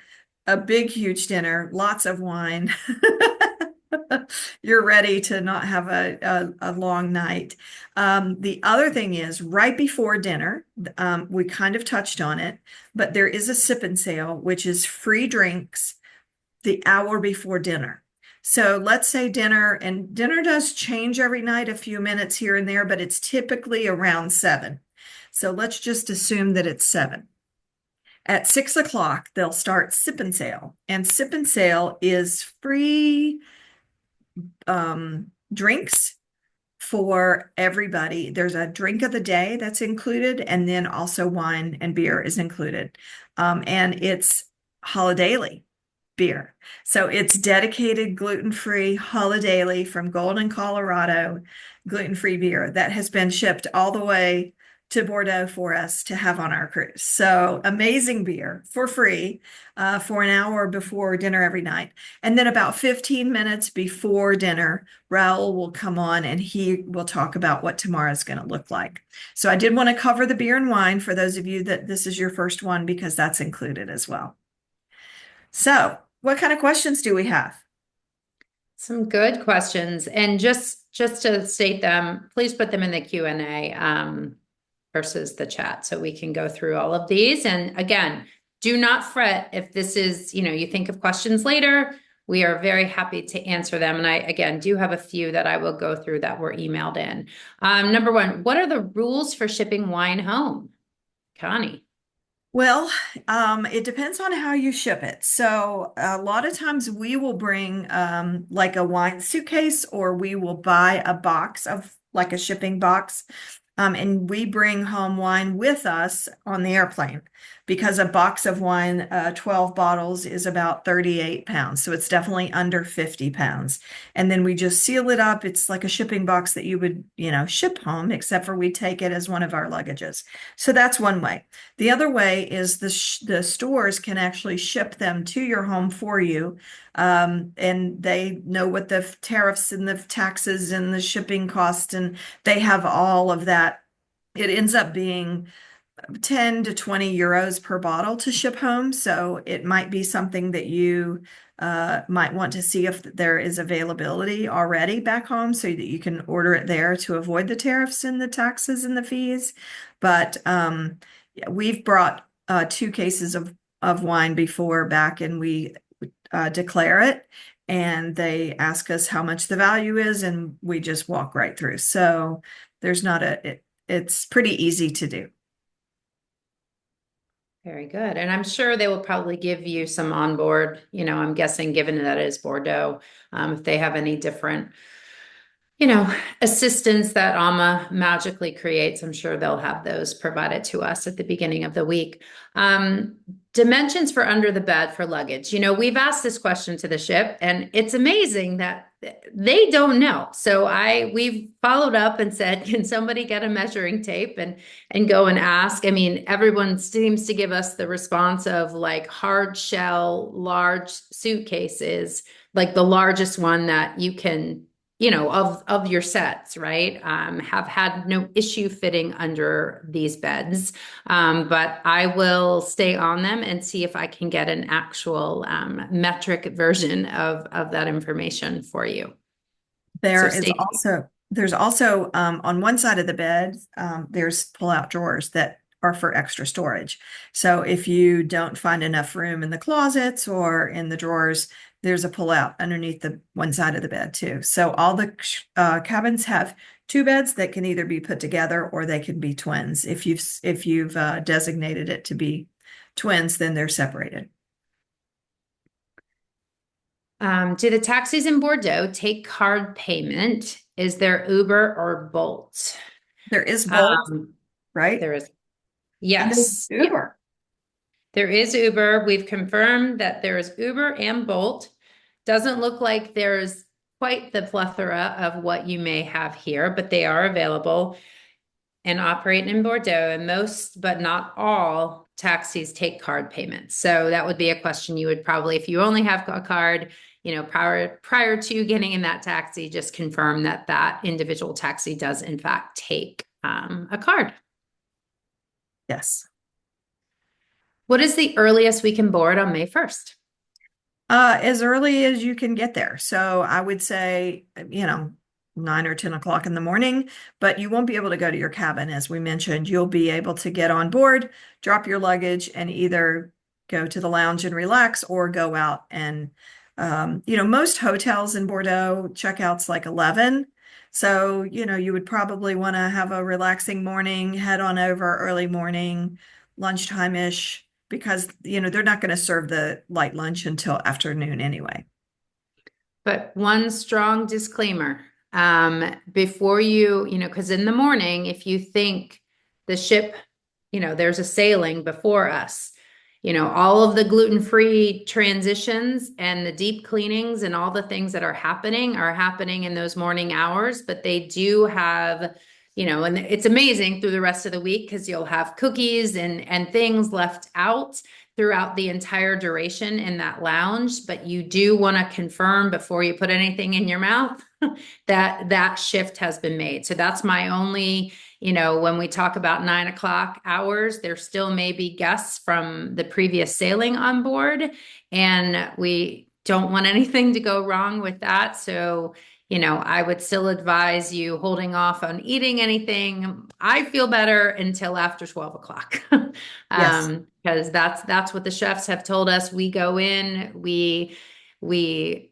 a big, huge dinner, lots of wine, you're ready to not have a long night. The other thing is right before dinner, we kind of touched on it, but there is a sip and sail, which is free drinks the hour before dinner. So let's say dinner, and dinner does change every night, a few minutes here and there, but it's typically around 7. So let's just assume that it's 7. At 6 o'clock, they'll start sip and sail, and sip and sail is free drinks for everybody. There's a drink of the day that's included, and then also wine and beer is included. And it's Holidaily beer. So it's dedicated gluten-free Holidaily from Golden, Colorado, gluten-free beer that has been shipped all the way to Bordeaux for us to have on our cruise. So amazing beer for free for an hour before dinner every night. And then about 15 minutes before dinner, Raul will come on and he will talk about what tomorrow's going to look like. So I did want to cover the beer and wine for those of you that this is your first one, because that's included as well. So what kind of questions do we have? Some good questions. And just to state them, please put them in the Q&A versus the chat so we can go through all of these. And again, do not fret if this is, you think of questions later. We are very happy to answer them. And I, again, do have a few that I will go through that were emailed in. Number one, what are the rules for shipping wine home? Connie. Well, it depends on how you ship it. So a lot of times we will bring like a wine suitcase, or we will buy a box of like a shipping box. And we bring home wine with us on the airplane, because a box of wine, 12 bottles, is about 38 pounds. So it's definitely under 50 pounds. And then we just seal it up. It's like a shipping box that you would, ship home, except for we take it as one of our luggages. So that's one way. The other way is the stores can actually ship them to your home for you. And they know what the tariffs and the taxes and the shipping costs, and they have all of that. It ends up being 10 to 20 euros per bottle to ship home. So it might be something that you might want to see if there is availability already back home, so that you can order it there to avoid the tariffs and the taxes and the fees. But we've brought 2 cases of wine before back, and we declare it, and they ask us how much the value is, and we just walk right through. So there's not it's pretty easy to do. Very good. And I'm sure they will probably give you some onboard, I'm guessing given that it is Bordeaux, if they have any different, assistance that AMA magically creates, I'm sure they'll have those provided to us at the beginning of the week. Dimensions for under the bed for luggage. We've asked this question to the ship, and it's amazing that they don't know. So we've followed up and said, can somebody get a measuring tape and go and ask? I mean, everyone seems to give us the response of like hard shell, large suitcases, like the largest one that you can of your sets, right? Have had no issue fitting under these beds. But I will stay on them and see if I can get an actual metric version of that information for you. So There is stay tuned. also there's also on one side of the bed, there's pull-out drawers that are for extra storage. So if you don't find enough room in the closets or in the drawers, there's a pull-out underneath the one side of the bed too. So all the cabins have two beds that can either be put together or they can be twins. If you've designated it to be twins, then they're separated. Do the taxis in Bordeaux take card payment? Is there Uber or Bolt? There is Bolt, Um, right? there is, And there's yes. Uber. There is Uber. We've confirmed that there is Uber and Bolt. Doesn't look like there's quite the plethora of what you may have here, but they are available and operate in Bordeaux. And most, but not all, taxis take card payments. So that would be a question you would probably, if you only have a card, prior to getting in that taxi, just confirm that that individual taxi does in fact take a card. Yes. What is the earliest we can board on May 1st? As early as you can get there. So I would say, 9 or 10 o'clock in the morning, but you won't be able to go to your cabin. As we mentioned, you'll be able to get on board, drop your luggage, and either go to the lounge and relax or go out and, most hotels in Bordeaux checkouts like 11. So, you would probably want to have a relaxing morning, head on over early morning, lunchtime-ish because they're not going to serve the light lunch until afternoon anyway. But one strong disclaimer, before because in the morning, if you think the ship, there's a sailing before us, all of the gluten-free transitions and the deep cleanings and all the things that are happening in those morning hours, but they do have, and it's amazing through the rest of the week because you'll have cookies and things left out throughout the entire duration in that lounge, but you do want to confirm before you put anything in your mouth that that shift has been made. So that's my only, when we talk about 9 o'clock hours, there still may be guests from the previous sailing on board, and we don't want anything to go wrong with that. So I would still advise you holding off on eating anything. I feel better until after 12 o'clock. Yes. Because that's what the chefs have told us. We go in, we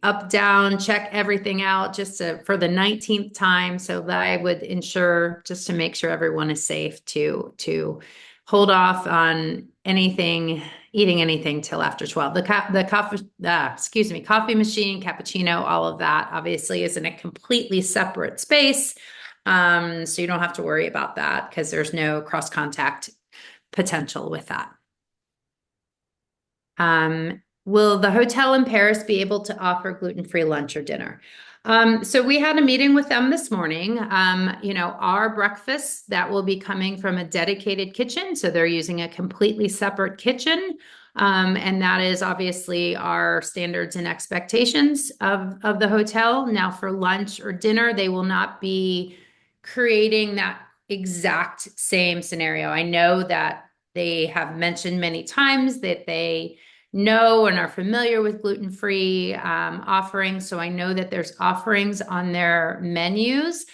up, down, check everything out for the 19th time. So that I would ensure just to make sure everyone is safe to hold off on eating anything till after 12. The coffee machine, cappuccino, all of that obviously is in a completely separate space. So you don't have to worry about that because there's no cross contact potential with that. Will the hotel in Paris be able to offer gluten-free lunch or dinner? So we had a meeting with them this morning. Our breakfast that will be coming from a dedicated kitchen. So they're using a completely separate kitchen. And that is obviously our standards and expectations of the hotel. Now for lunch or dinner, they will not be creating that exact same scenario. I know that they have mentioned many times that they know and are familiar with gluten-free offerings. So I know that there's offerings on their menus,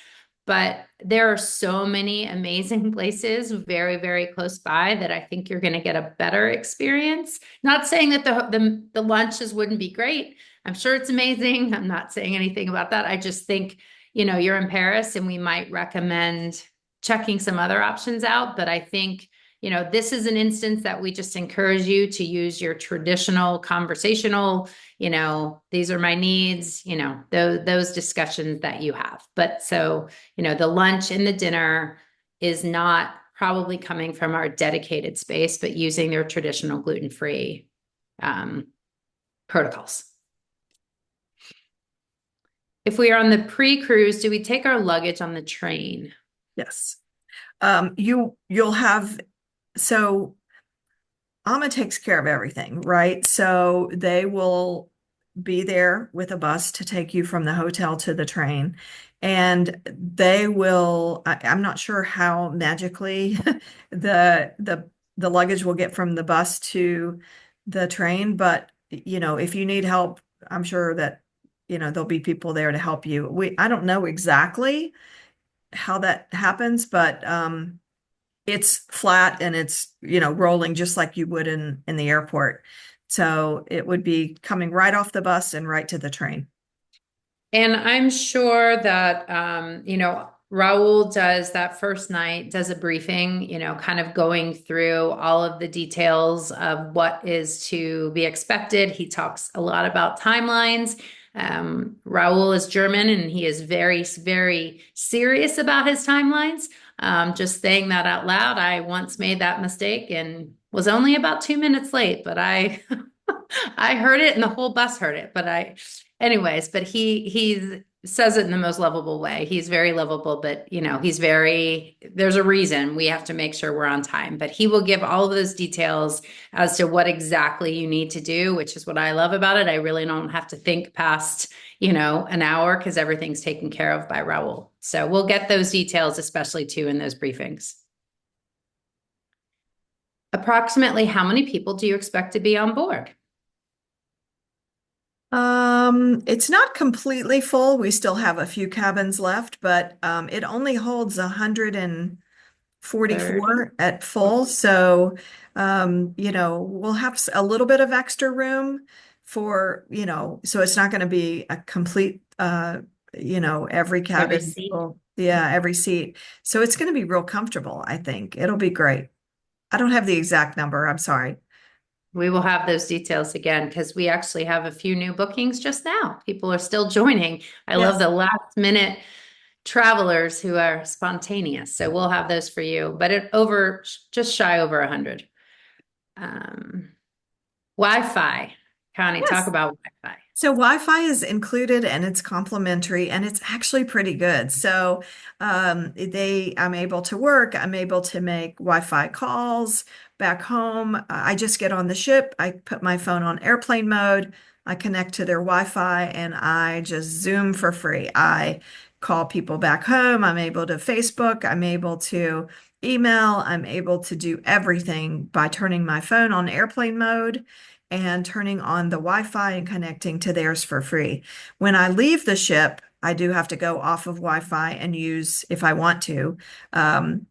but there are so many amazing places very, very close by that I think you're going to get a better experience. Not saying that the lunches wouldn't be great. I'm sure it's amazing. I'm not saying anything about that. I just think, you're in Paris and we might recommend checking some other options out. But I think, this is an instance that we just encourage you to use your traditional conversational, these are my needs, those discussions that you have. But so, the lunch and the dinner is not probably coming from our dedicated space, but using their traditional gluten-free protocols. If we are on the pre-cruise, do we take our luggage on the train? Yes. You'll have, so Amma takes care of everything, right? So they will be there with a bus to take you from the hotel to the train. And they will, I'm not sure how magically the luggage will get from the bus to the train, but if you need help, I'm sure that, there'll be people there to help you. I don't know exactly how that happens, but it's flat and it's rolling just like you would in the airport. So it would be coming right off the bus and right to the train. And I'm sure that, Raul does that first night, does a briefing, kind of going through all of the details of what is to be expected. He talks a lot about timelines. Raul is German and he is very, very serious about his timelines. Just saying that out loud, I once made that mistake and was only about 2 minutes late, but I I heard it and the whole bus heard it. Anyways, but he says it in the most lovable way. He's very lovable, but there's a reason we have to make sure we're on time. But he will give all of those details as to what exactly you need to do, which is what I love about it. I really don't have to think past, an hour because everything's taken care of by Raul. So we'll get those details, especially too, in those briefings. Approximately how many people do you expect to be on board? It's not completely full. We still have a few cabins left, but it only holds 30. 144 at full. So, we'll have a little bit of extra room for, so it's not going to be a complete, every Every cabin seat. full. Yeah, every seat. So it's going to be real comfortable, I think. It'll be great. I don't have the exact number. I'm sorry. We will have those details again because we actually have a few new bookings just now. People are still joining. I love Yes. the last minute travelers who are spontaneous. So we'll have those for you, but just shy over 100. Wi-Fi. Connie, talk Yes. about Wi-Fi. So Wi-Fi is included and it's complimentary and it's actually pretty good. So I'm able to work, I'm able to make Wi-Fi calls back home. I just get on the ship, I put my phone on airplane mode, I connect to their Wi-Fi and I just Zoom for free. I call people back home, I'm able to Facebook, I'm able to email, I'm able to do everything by turning my phone on airplane mode and turning on the Wi-Fi and connecting to theirs for free. When I leave the ship, I do have to go off of Wi-Fi and use, if I want to,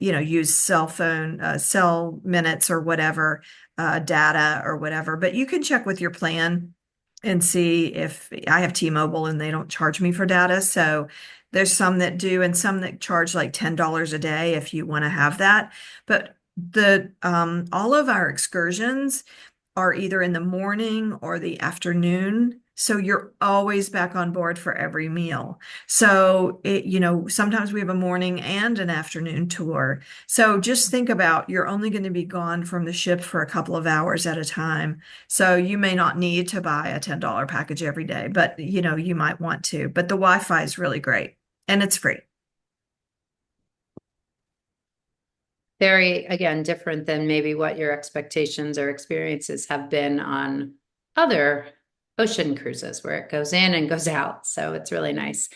use cell phone, cell minutes or whatever, data or whatever. But you can check with your plan and see if I have T-Mobile and they don't charge me for data. So there's some that do and some that charge like $10 a day if you want to have that. But the all of our excursions are either in the morning or the afternoon. So you're always back on board for every meal. So sometimes we have a morning and an afternoon tour. So just think about you're only going to be gone from the ship for a couple of hours at a time. So you may not need to buy a $10 package every day, but you might want to. But the Wi-Fi is really great and it's free. Very, again, different than maybe what your expectations or experiences have been on other ocean cruises where it goes in and goes out. So it's really nice.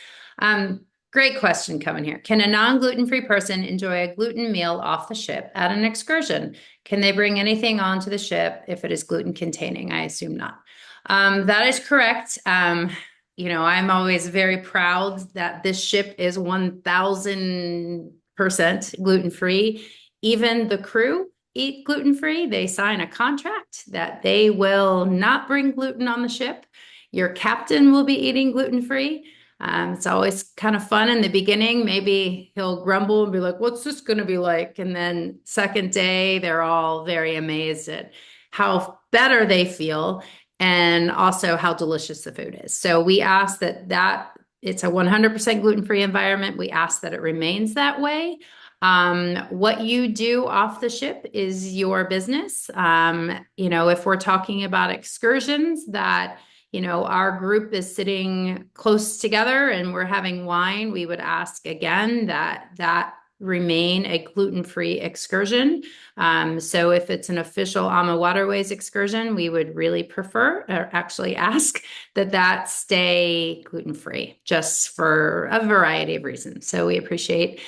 Great question coming here. Can a non-gluten-free person enjoy a gluten meal off the ship at an excursion? Can they bring anything onto the ship if it is gluten containing? I assume not. That is correct. I'm always very proud that this ship is 1000% gluten-free. Even the crew eat gluten-free. They sign a contract that they will not bring gluten on the ship. Your captain will be eating gluten-free. It's always kind of fun in the beginning. Maybe he'll grumble and be like, "What's this going to be like?" And then second day, they're all very amazed at how better they feel and also how delicious the food is. So we ask that it's a 100% gluten-free environment. We ask that it remains that way. What you do off the ship is your business. If we're talking about excursions that our group is sitting close together and we're having wine, we would ask again that remain a gluten-free excursion. So if it's an official AMA Waterways excursion, we would really prefer or actually ask that stay gluten-free just for a variety of reasons. So we appreciate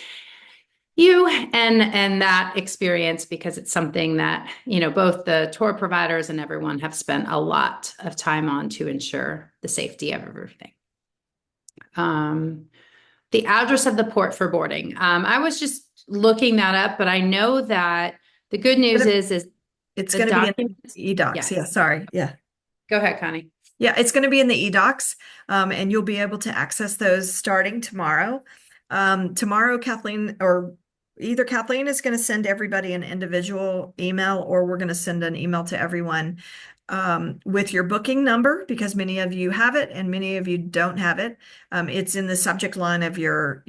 you and that experience because it's something that both the tour providers and everyone have spent a lot of time on to ensure the safety of everything. The address of the port for boarding. I was just looking that up, but I know that the good news is It's the going to be in documents. the eDocs. Yes. Yeah, sorry. Yeah. Go ahead, Connie. Yeah, it's going to be in the eDocs, and you'll be able to access those starting tomorrow. Tomorrow, Kathleen, or either Kathleen is going to send everybody an individual email, or we're going to send an email to everyone with your booking number, because many of you have it and many of you don't have it. It's in the subject line of your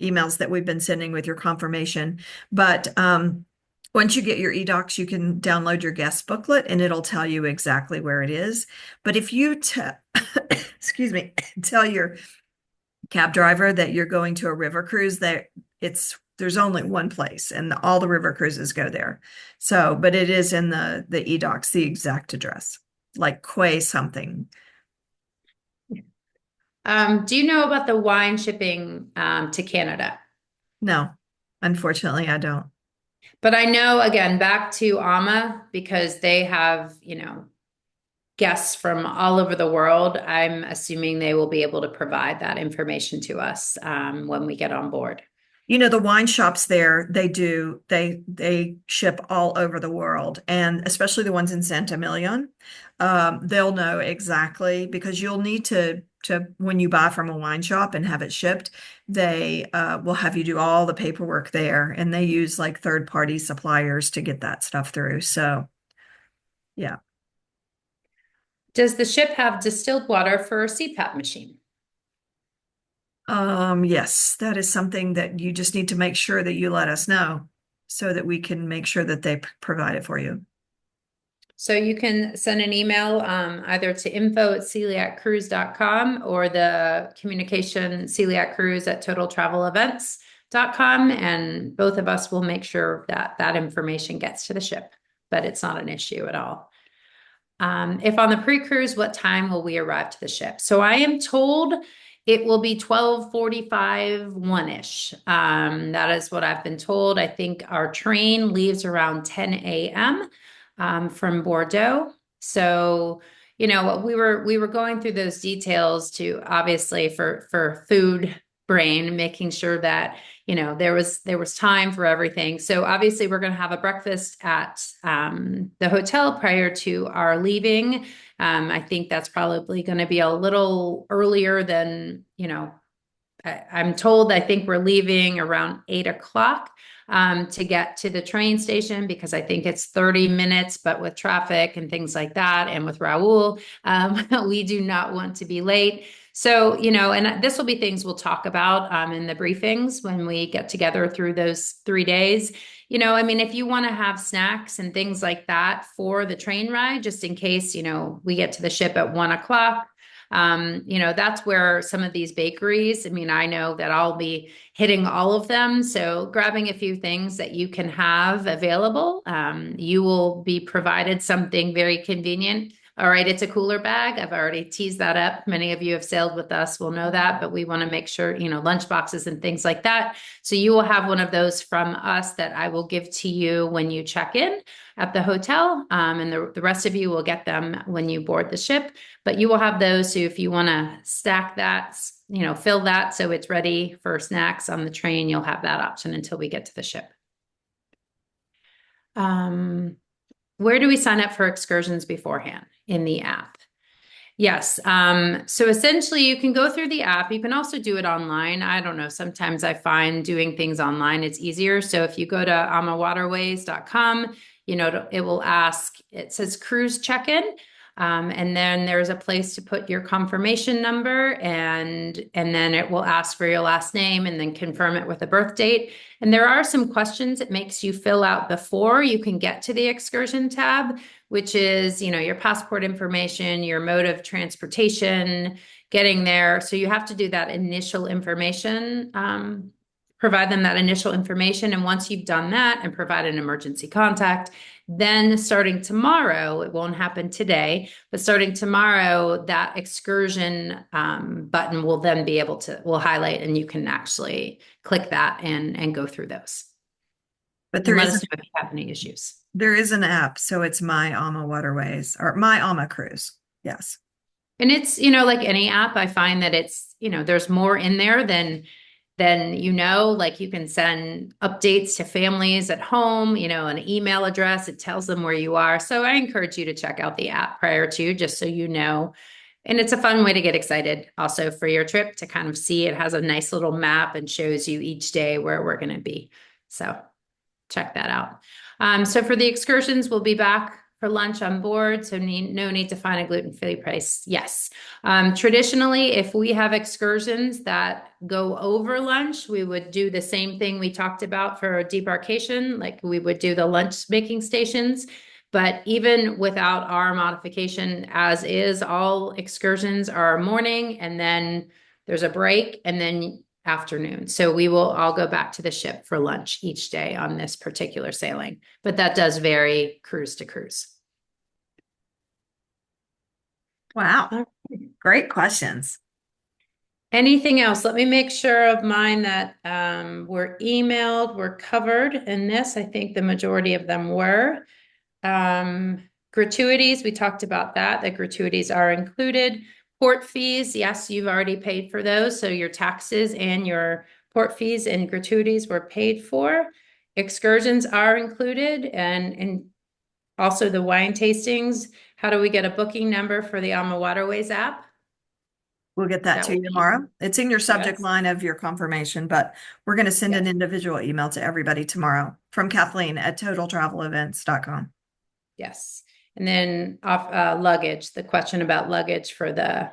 emails that we've been sending with your confirmation. But once you get your eDocs, you can download your guest booklet and it'll tell you exactly where it is. But if you excuse me, tell your cab driver that you're going to a river cruise, there's only one place and all the river cruises go there. So, but it is in the eDocs, the exact address, like Quay something. Do you know about the wine shipping to Canada? No, unfortunately, I don't. But I know, again, back to AMA, because they have, guests from all over the world. I'm assuming they will be able to provide that information to us when we get on board. The wine shops there, they ship all over the world, and especially the ones in Santa Emilion. They'll know exactly because you'll need to when you buy from a wine shop and have it shipped, they will have you do all the paperwork there, and they use like third-party suppliers to get that stuff through. So, yeah. Does the ship have distilled water for a CPAP machine? Yes, that is something that you just need to make sure that you let us know so that we can make sure that they provide it for you. So you can send an email either to info@celiaccruise.com or the communication Celiac Cruise at totaltravelevents.com. And both of us will make sure that information gets to the ship, but it's not an issue at all. If on the pre-cruise, what time will we arrive to the ship? So I am told it will be 12:45, 1-ish. That is what I've been told. I think our train leaves around 10 a.m. From Bordeaux. So, we were going through those details to obviously for food brain, making sure that there was time for everything. So obviously we're going to have a breakfast at the hotel prior to our leaving. I think that's probably going to be a little earlier than I'm told. I think we're leaving around 8 o'clock to get to the train station because I think it's 30 minutes, but with traffic and things like that, and with Raul, we do not want to be late. So, and this will be things we'll talk about in the briefings when we get together through those 3 days. If you want to have snacks and things like that for the train ride, just in case, we get to the ship at 1 o'clock. That's where some of these bakeries, I know that I'll be hitting all of them. So grabbing a few things that you can have available, you will be provided something very convenient. All right, it's a cooler bag. I've already teased that up. Many of you have sailed with us will know that, but we want to make sure, lunch boxes and things like that. So you will have one of those from us that I will give to you when you check in at the hotel. And the rest of you will get them when you board the ship. But you will have those. So if you want to stack that, fill that so it's ready for snacks on the train, you'll have that option until we get to the ship. Where do we sign up for excursions beforehand? In the app. Yes. So essentially you can go through the app. You can also do it online. I don't know. Sometimes I find doing things online, it's easier. So if you go to amawaterways.com, it will ask, it says cruise check-in. And then there's a place to put your confirmation number and then it will ask for your last name and then confirm it with a birth date. And there are some questions it makes you fill out before you can get to the excursion tab, which is, your passport information, your mode of transportation, getting there. So you have to do that initial information, provide them that initial information. And once you've done that and provide an emergency contact, then starting tomorrow, it won't happen today, but starting tomorrow, that excursion button will then will highlight and you can actually click that and go through those. But And let us know if you have any issues. there is an app, so it's My Alma Waterways or My Alma Cruise. Yes. And it's, like any app, I find that it's, there's more in there than like you can send updates to families at home, an email address, it tells them where you are. So I encourage you to check out the app prior to, just so you know. And it's a fun way to get excited also for your trip, to kind of see. It has a nice little map and shows you each day where we're going to be. So check that out. So for the excursions, we'll be back for lunch on board. So no need to find a gluten-free price. Yes. Traditionally, if we have excursions that go over lunch, we would do the same thing we talked about for debarkation. Like we would do the lunch making stations. But even without our modification, as is, all excursions are morning and then there's a break and then afternoon. So we will all go back to the ship for lunch each day on this particular sailing, but that does vary cruise to cruise. Wow. Great questions. Anything else? Let me make sure of mine that were emailed, were covered in this. I think the majority of them were. Gratuities, we talked about that. The gratuities are included. Port fees, yes, you've already paid for those. So your taxes and your port fees and gratuities were paid for. Excursions are included and also the wine tastings. How do we get a booking number for the Alma Waterways app? We'll get that to you tomorrow. It's in your subject Yes. line of your confirmation, but we're going to send an Yes. individual email to everybody tomorrow from Kathleen at totaltravelevents.com. Yes. And then off luggage, the question about luggage for the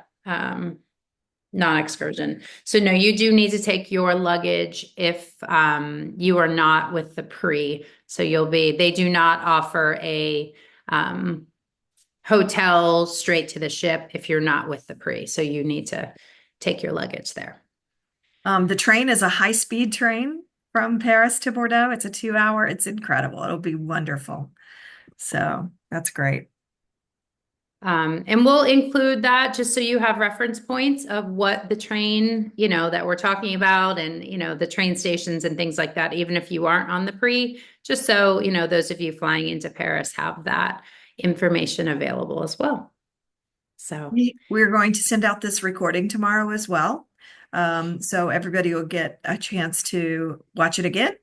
non-excursion. So no, you do need to take your luggage if you are not with the pre. So they do not offer a hotel straight to the ship if you're not with the pre. So you need to take your luggage there. The train is a high-speed train from Paris to Bordeaux. It's a 2-hour. It's incredible. It'll be wonderful. So that's great. And we'll include that just so you have reference points of what the train, that we're talking about and, the train stations and things like that, even if you aren't on the pre, just so, those of you flying into Paris have that information available as well. So We're going to send out this recording tomorrow as well. So everybody will get a chance to watch it again.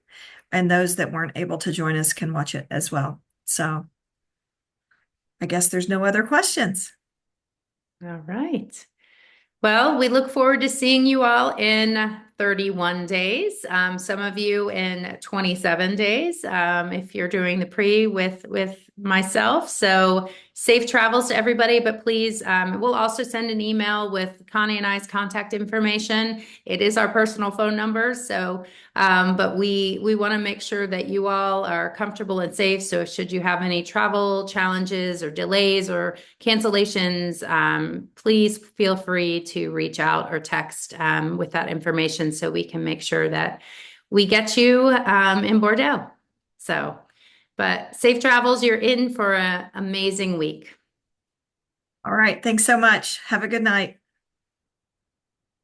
And those that weren't able to join us can watch it as well. So I guess there's no other questions. all right. Well, we look forward to seeing you all in 31 days. Some of you in 27 days, if you're doing the pre with myself. So safe travels to everybody, but please, we'll also send an email with Connie and I's contact information. It is our personal phone numbers. So, but we want to make sure that you all are comfortable and safe. So should you have any travel challenges or delays or cancellations, please feel free to reach out or text with that information so we can make sure that we get you in Bordeaux. So, but safe travels. You're in for an amazing week. All right. Thanks so much. Have a good night.